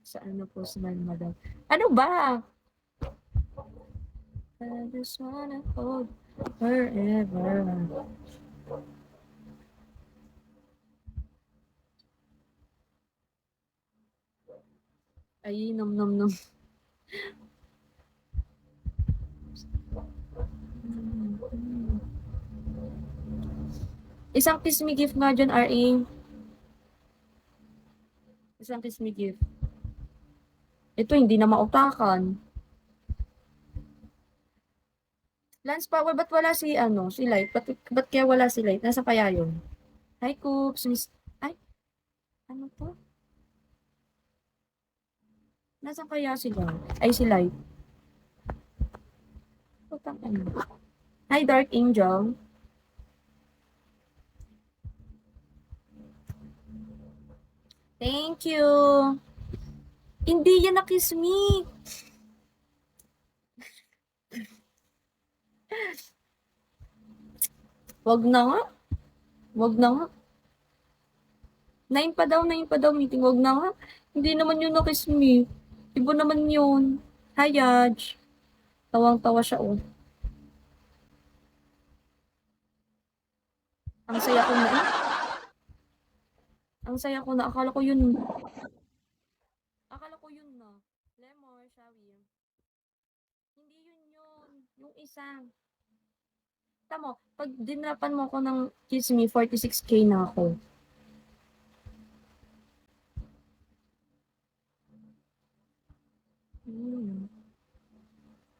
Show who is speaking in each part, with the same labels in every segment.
Speaker 1: Sa ano po smile, madam? Ano ba? I just wanna hold forever. Ay, nom nom nom. Isang kiss me gift nga dyan, RA. Isang kiss me gift. Ito, hindi na mautakan. Lance Power, ba't wala si, ano, si Light? Ba't kaya wala si Light? Nasa kaya yun? Hi, Coops. Miss... Ay, ano to? Nasa kaya sila? Ay, si Light. Putang ano. Hi, Dark Angel. Thank you. Hindi yan na-kiss me. Wag na nga. Wag na nga. 9 pa daw meeting. Wag na nga. Hindi naman yun na-kiss me. Iba naman yun. Hi, Yaj. Tawang-tawa siya, oh. Ang saya ko na, eh. Ang saya ko na. Akala ko yun. Akala ko yun na. Lemon, Shawi. Hindi yun yun. Yung isa. Tamo, pag dinrapan mo ko ng kiss me, 46K na ako.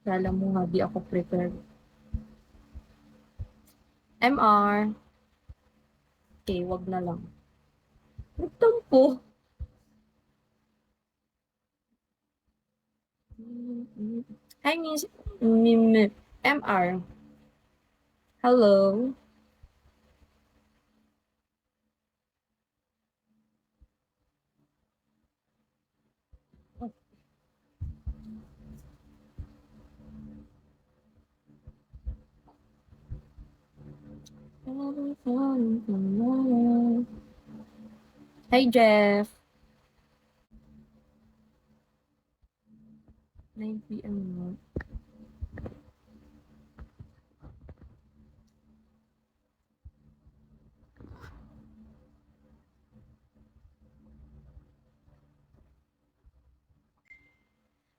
Speaker 1: Kala mo nga, di ako prepared. MR. Okay, wag na lang. Nagtampo. Hi, Miss MR. Hello. Hi, Jeff. 9 p.m. na.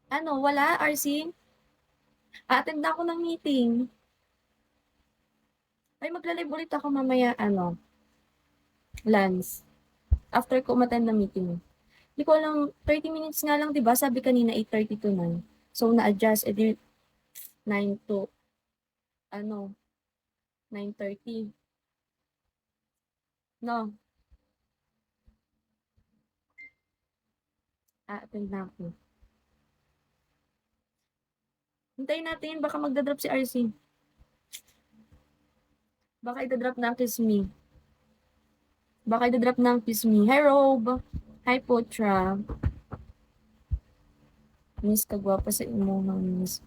Speaker 1: Ano, wala, RC? Attend na ako ng meeting. Ay, magla-live ulit ako mamaya, ano, Lance. After ko umattend na meeting. Hindi ko alam, 30 minutes nga lang, di ba? Sabi kanina, 8:30 to 9. So, na-adjust, edi 9 to, ano, 9:30. No, attend na ako. Hintayin natin, baka magdadrop si RC. Baka idadrop na ang kiss me. Baka idadrop na ang kiss me. Hi, Rob. Hi, Potra. Miss, kagwapa sa imo, Miss.